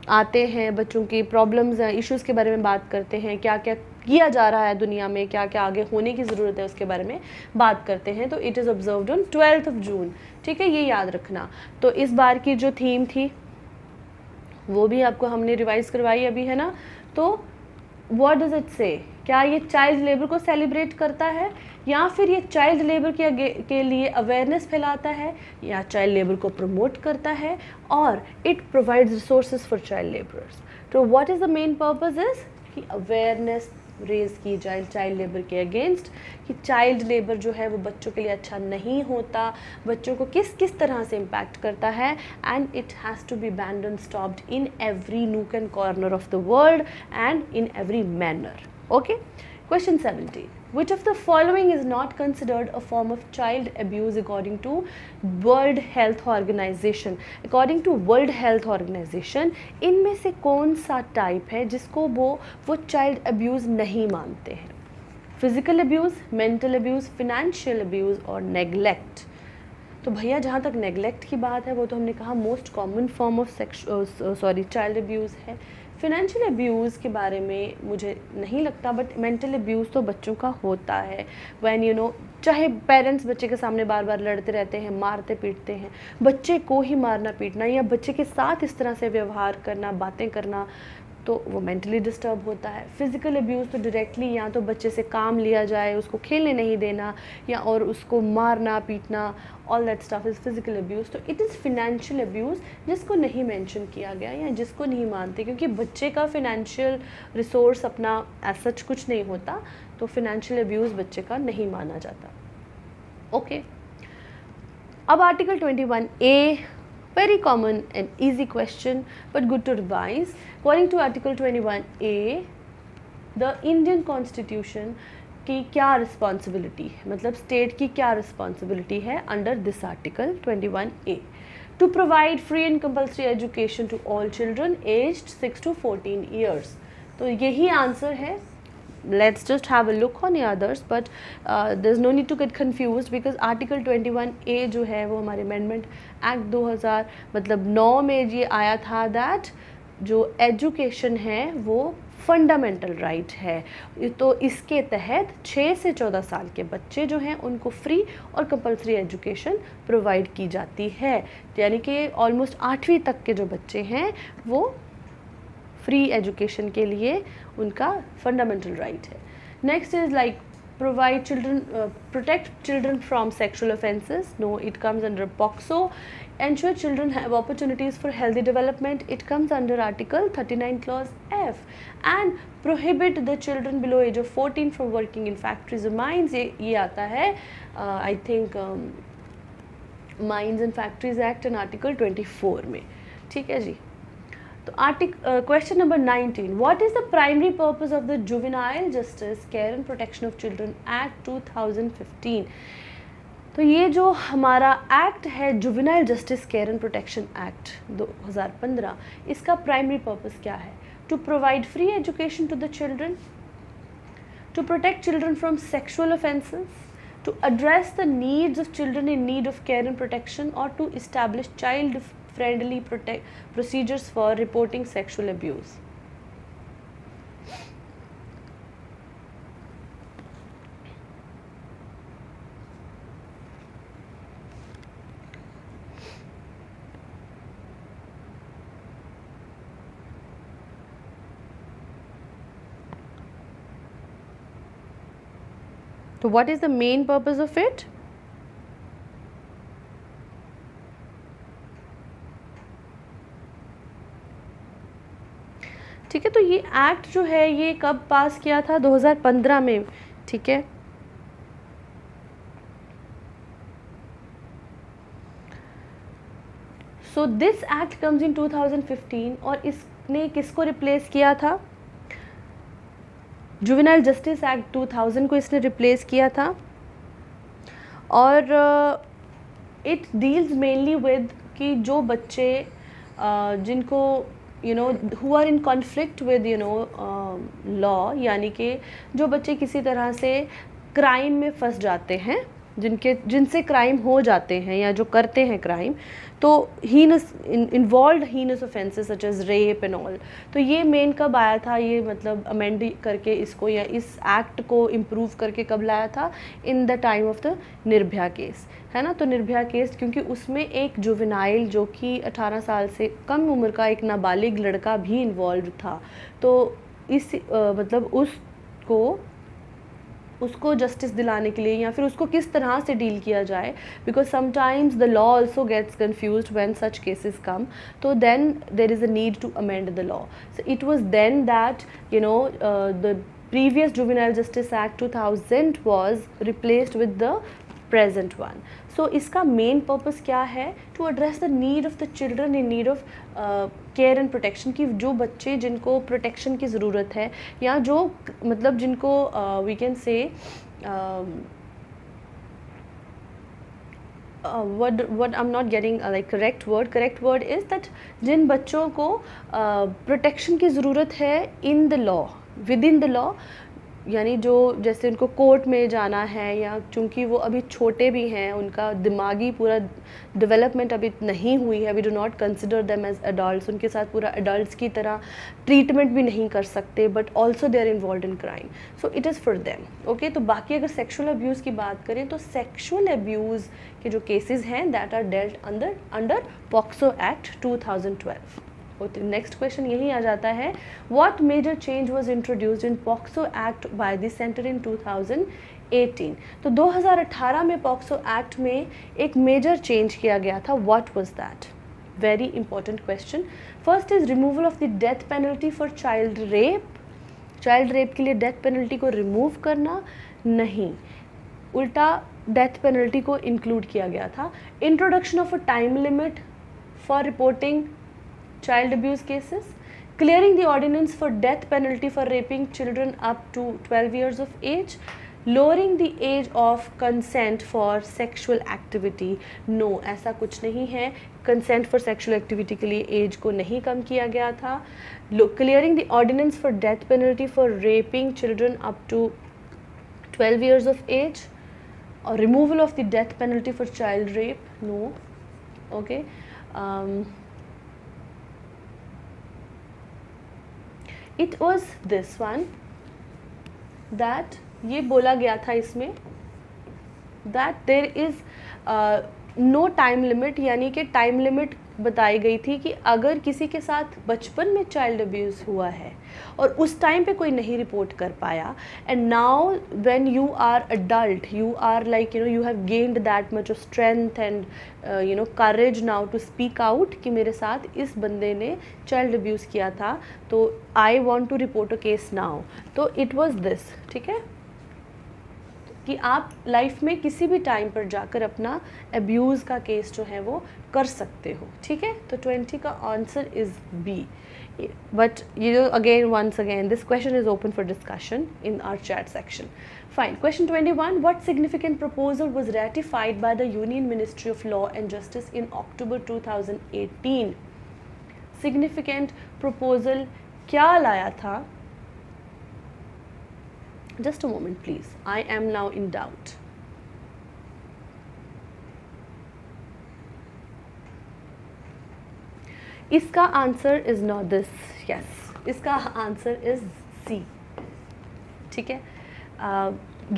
आते हैं, बच्चों की प्रॉब्लम्स इश्यूज़ के बारे में बात करते हैं, क्या क्या किया जा रहा है दुनिया में, क्या क्या आगे होने की ज़रूरत है उसके बारे में बात करते हैं. तो it is observed on 12th of June. ठीक है, ये याद रखना. तो इस बार की जो थीम थी वो भी आपको हमने रिवाइज करवाई अभी, है ना. तो व्हाट डज इट से? क्या ये चाइल्ड लेबर को सेलिब्रेट करता है, या फिर ये चाइल्ड लेबर के लिए अवेयरनेस फैलाता है, या चाइल्ड लेबर को प्रमोट करता है, और it provides resources for child labourers. तो what is the main purpose is कि अवेयरनेस रेज की जाए चाइल्ड लेबर के अगेंस्ट, कि चाइल्ड लेबर जो है वो बच्चों के लिए अच्छा नहीं होता, बच्चों को किस किस तरह से इम्पैक्ट करता है, and it has to be banned and stopped in every nook and corner of the world and in every manner. Okay. Question 17. Which of the following is not considered a form of child abuse according to World Health Organization? According to World Health Organization, इनमें से कौन सा type है जिसको वो child abuse नहीं मानते हैं? Physical abuse, mental abuse, financial abuse और नेगलेक्ट. तो भैया जहाँ तक नेगलेक्ट की बात है वो तो हमने कहा most common form of child abuse है. फिनेंशियल अब्यूज़ के बारे में मुझे नहीं लगता, बट मेंटल अब्यूज़ तो बच्चों का होता है. व्हेन चाहे पेरेंट्स बच्चे के सामने बार बार लड़ते रहते हैं, मारते पीटते हैं, बच्चे को ही मारना पीटना या बच्चे के साथ इस तरह से व्यवहार करना, बातें करना, तो वो मेंटली डिस्टर्ब होता है. फिज़िकल अब्यूज़ तो डायरेक्टली या तो बच्चे से काम लिया जाए, उसको खेलने नहीं देना, या और उसको मारना पीटना, all that stuff is physical abuse. तो इट इज़ फिनेंशियल अब्यूज़ जिसको नहीं मेंशन किया गया या जिसको नहीं मानते, क्योंकि बच्चे का फिनेंशियल रिसोर्स अपना एज सच कुछ नहीं होता, तो फिनेंशियल अब्यूज़ बच्चे का नहीं माना जाता. ओके. अब article 21A, very common and easy question but good to revise. According to Article 21A, the Indian Constitution की क्या रिस्पॉन्सिबिलिटी है, मतलब स्टेट की क्या रिस्पॉन्सिबिलिटी है under this article 21A? To provide free and compulsory education to all children aged 6 to 14 years. तो यही answer है. Let's just have a look on the others, but there's no need to get confused because Article 21A जो है वो हमारे Amendment Act 2000 मतलब 9 में ये आया था that जो एजुकेशन है वो फंडामेंटल राइट है. तो इसके तहत 6 से 14 साल के बच्चे जो हैं उनको फ्री और कंपल्सरी एजुकेशन प्रोवाइड की जाती है. यानी कि ऑलमोस्ट 8वीं तक के जो बच्चे हैं वो फ्री एजुकेशन के लिए उनका फंडामेंटल राइट है. Next is like provide children, protect children from sexual offences. No, it comes under POCSO. Ensure children have opportunities for healthy development. It comes under Article 39 Clause F. And prohibit the children below age of 14 from working in factories or mines. ये आता है I think Mines and Factories Act and Article 24 में. ठीक है जी. तो question number 19. What is the primary purpose of the juvenile justice care and protection of children act 2015? तो ये जो हमारा एक्ट है juvenile justice care and protection act 2015, इसका प्राइमरी पर्पस क्या है? to provide free education to the children, to protect children from sexual offences, to address the needs of children in need of care and protection, or to establish child-friendly procedures for reporting sexual abuse. So what is the main purpose of it? ठीक है, तो ये act जो है ये कब पास किया था? 2015 में, ठीक है। So this act comes in 2015 और इसने किसको रिप्लेस किया था? जुवेनाइल जस्टिस एक्ट 2000 को इसने रिप्लेस किया था। और इट डील्स मेनली विद कि जो बच्चे जिनको who are in conflict with law, यानी कि जो बच्चे किसी तरह से क्राइम में फंस जाते हैं, जिनसे क्राइम हो जाते हैं या जो करते हैं क्राइम, तो heinous involve heinous offences such as rape and all. तो ये मेन कब आया था? ये मतलब अमेंड करके इसको या इस एक्ट को इम्प्रूव करके कब लाया था? In the time of the Nirbhaya case, है ना। तो निर्भया केस, क्योंकि उसमें एक जुवेनाइल जो कि 18 साल से कम उम्र का एक नाबालिग लड़का भी इन्वॉल्व था, तो इस मतलब उसको जस्टिस दिलाने के लिए या फिर उसको किस तरह से डील किया जाए, because sometimes the law also gets confused when such cases come, तो then there is a need to amend the law. So it was then that the previous Juvenile Justice Act 2000 was replaced with the present one. So इसका main purpose क्या है? To address the need of the children in need of care and protection, कि जो बच्चे जिनको protection की ज़रूरत है या जो मतलब जिनको we can say what I'm not getting like correct word is that जिन बच्चों को protection की ज़रूरत है in the law, within the law, यानी जो जैसे उनको कोर्ट में जाना है या चूँकि वो अभी छोटे भी हैं, उनका दिमागी पूरा डेवलपमेंट अभी नहीं हुई है, we do not consider them as adults, उनके साथ पूरा एडल्ट्स की तरह ट्रीटमेंट भी नहीं कर सकते, but also they are involve in crime, so it is for them. Okay, तो बाकी अगर सेक्शुअल अब्यूज़ की बात करें तो सेक्शुअल अब्यूज़ के जो केसेस हैं that are dealt under POCSO act 2012। Next question यही आ जाता है, what major change was introduced in POCSO act by the centre in 2018? तो 2018 में पॉक्सो एक्ट में एक मेजर चेंज किया गया था। What was that? Very important question. First is removal of the death penalty for child rape. Child rape के लिए death penalty को रिमूव करना नहीं, उल्टा डेथ पेनल्टी को इंक्लूड किया गया था। Introduction of a time limit for reporting child abuse cases, clearing the ordinance for death penalty for raping children up to 12 years of age, lowering the age of consent for sexual activity. No, ऐसा कुछ नहीं है, consent for sexual activity के लिए as को नहीं कम किया गया था। Clearing the ordinance for death penalty for raping children up to 12 years of age, or removal of the death penalty for child rape. No. Okay. It was this one that ये बोला गया था इसमें that there is no time limit, यानी कि time limit बताई गई थी कि अगर किसी के साथ बचपन में चाइल्ड अब्यूज़ हुआ है और उस टाइम पे कोई नहीं रिपोर्ट कर पाया, and now when you are adult, you are like you have gained that much of strength and courage now to speak out कि मेरे साथ इस बंदे ने चाइल्ड अब्यूज़ किया था, तो I want to report a case now. तो इट वॉज दिस, ठीक है, कि आप लाइफ में किसी भी टाइम पर जाकर अपना अब्यूज़ का केस जो है वो कर सकते हो, ठीक है। तो 20 का answer is B, but again once again this question is open for discussion in our chat section. Fine, question 21, what significant proposal was ratified by the union ministry of law and justice in October 2018? Significant proposal क्या लाया था? Just a moment please, I am now in doubt. इसका answer is not this. Yes, इसका answer is C. ठीक है.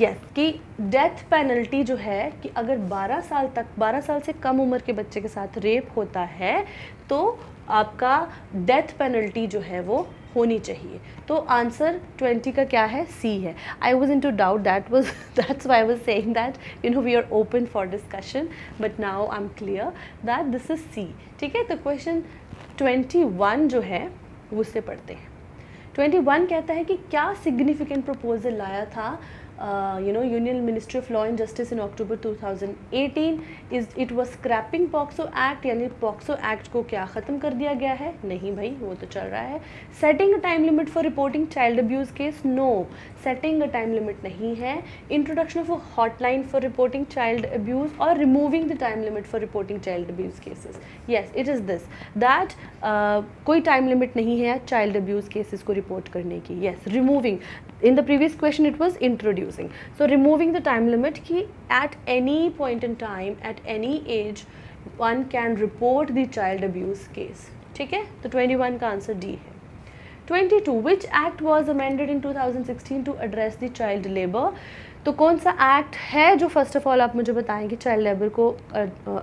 Yes कि death penalty जो है कि अगर 12 साल से कम उम्र के बच्चे के साथ रेप होता है तो आपका डेथ पेनल्टी जो है वो होनी चाहिए. तो आंसर 20 का क्या है? सी है. I was in two doubt, that's why I was saying that we are open for discussion, but now I am clear that this is C. ठीक है. तो क्वेश्चन 21 जो है वो उससे पढ़ते हैं. 21 कहता है कि क्या सिग्निफिकेंट प्रपोजल लाया था union ministry of law and justice in October 2018. It was scrapping POCSO act, यानी पॉक्सो एक्ट को क्या ख़त्म कर दिया गया है? नहीं भाई, वो तो चल रहा है. Setting a time limit for reporting child abuse case? No, setting a time limit नहीं है. Introduction of a hotline for reporting child abuse और removing the time limit for reporting child abuse cases? Yes, it is this that कोई time limit नहीं है child abuse cases को report करने की. Yes, removing. In the previous question it was introducing, so removing the time limit कि at any point in time, at any age one can report the child abuse case. ठीक है. तो 21 का answer D है. 22, which act was amended in 2016 to address the child labor? तो कौन सा act है जो फर्स्ट ऑफ ऑल आप मुझे बताएं कि चाइल्ड लेबर को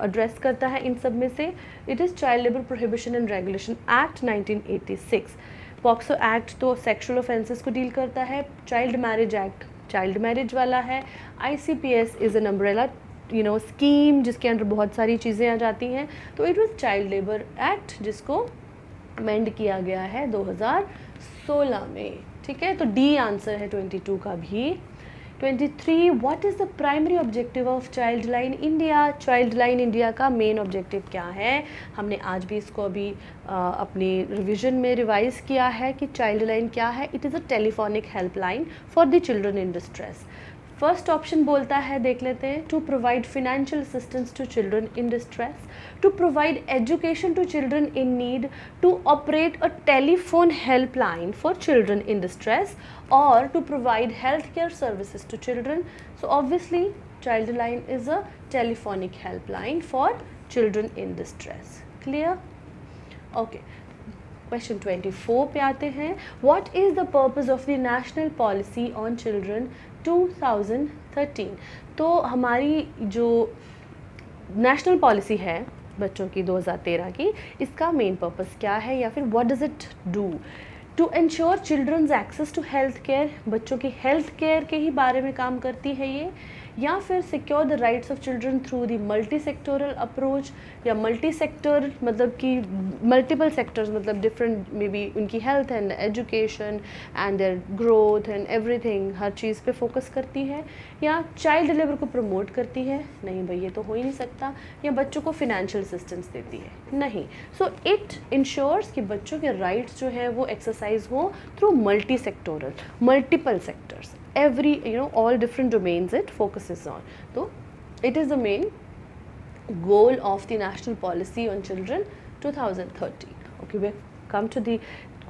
एड्रेस करता है इन सब में से? It is child labour prohibition and regulation act 1986. POCSO act तो सेक्सुअल ऑफेंसेस को डील करता है. Child marriage act child marriage वाला है. ICPS is an umbrella scheme जिसके अंदर बहुत सारी चीज़ें आ जाती हैं. तो it was child labour act जिसको अमेंड किया गया है 2016 में. ठीक है. तो डी आंसर है 22 का भी. 23, what is the primary objective of child line India? Child line India का मेन ऑब्जेक्टिव क्या है? हमने आज भी इसको अभी अपनी रिवीजन में रिवाइज किया है कि चाइल्ड लाइन क्या है. It is a telephonic helpline for the children in distress. First option बोलता है, देख लेते हैं, to provide financial assistance to children in distress, to provide education to children in need, to operate a telephone helpline for children in distress, or to provide healthcare services to children. So obviously Childline is a telephonic helpline for children in distress. Clear? Okay. Question 24 पे आते हैं. What is the purpose of the national policy on children 2013? तो हमारी जो national policy है बच्चों की 2013 की, इसका मेन पर्पस क्या है या फिर what does it do? To ensure children's access to health care, बच्चों की हेल्थ केयर के ही बारे में काम करती है ये, या फिर secure the rights of children through the multi sectoral approach, या मल्टी सेक्टर मतलब कि मल्टीपल सेक्टर्स मतलब डिफरेंट मे बी उनकी health and education and their growth and everything हर चीज़ पे फोकस करती है, या चाइल्ड लेबर को प्रमोट करती है? नहीं भाई, ये तो हो ही नहीं सकता. या बच्चों को फिनेंशियल असिस्टेंस देती है? नहीं. सो इट इंश्योर्स कि बच्चों के राइट्स जो है वो एक्सरसाइज हो through multi sectoral multiple sectors, every all different domains it focuses on. So it is the main goal of the national policy on children 2013. Okay, we come to the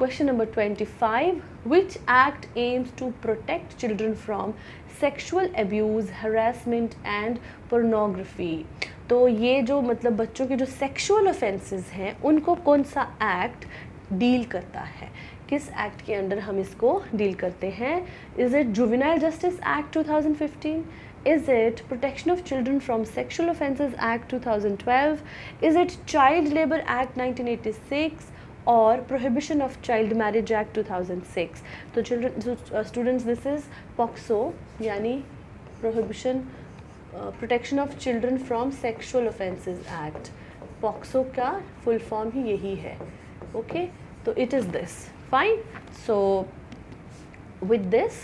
question number 25. Which act aims to protect children from sexual abuse, harassment and pornography? तो ये जो मतलब बच्चों के जो sexual offences हैं उनको कौन सा एक्ट डील करता है? किस एक्ट के अंडर हम इसको डील करते हैं? Is it juvenile justice act 2015? Is it protection of children from sexual offences act 2012? Is it child labour act 1986 और prohibition of child marriage act 2006? तो children students, this is POCSO यानी prohibition protection of children from sexual offences act. POCSO का full form ही यही है. Okay, तो it is this. Fine. So with this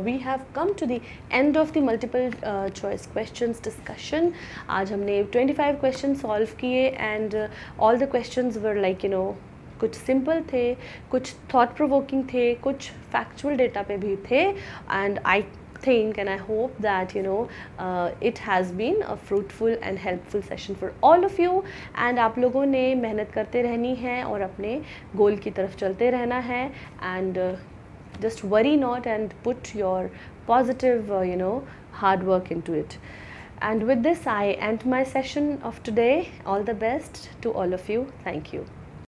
we have come to the end of the multiple choice questions discussion. आज हमने 25 questions solve किए and all the questions were like कुछ simple थे, कुछ थॉट प्रोवोकिंग थे, कुछ factual data पे भी थे, and think and I hope that it has been a fruitful and helpful session for all of you, and आप लोगों ने मेहनत करते रहनी है और अपने गोल की तरफ चलते रहना है, and just worry not and put your positive hard work into it. And with this I end my session of today. All the best to all of you. Thank you.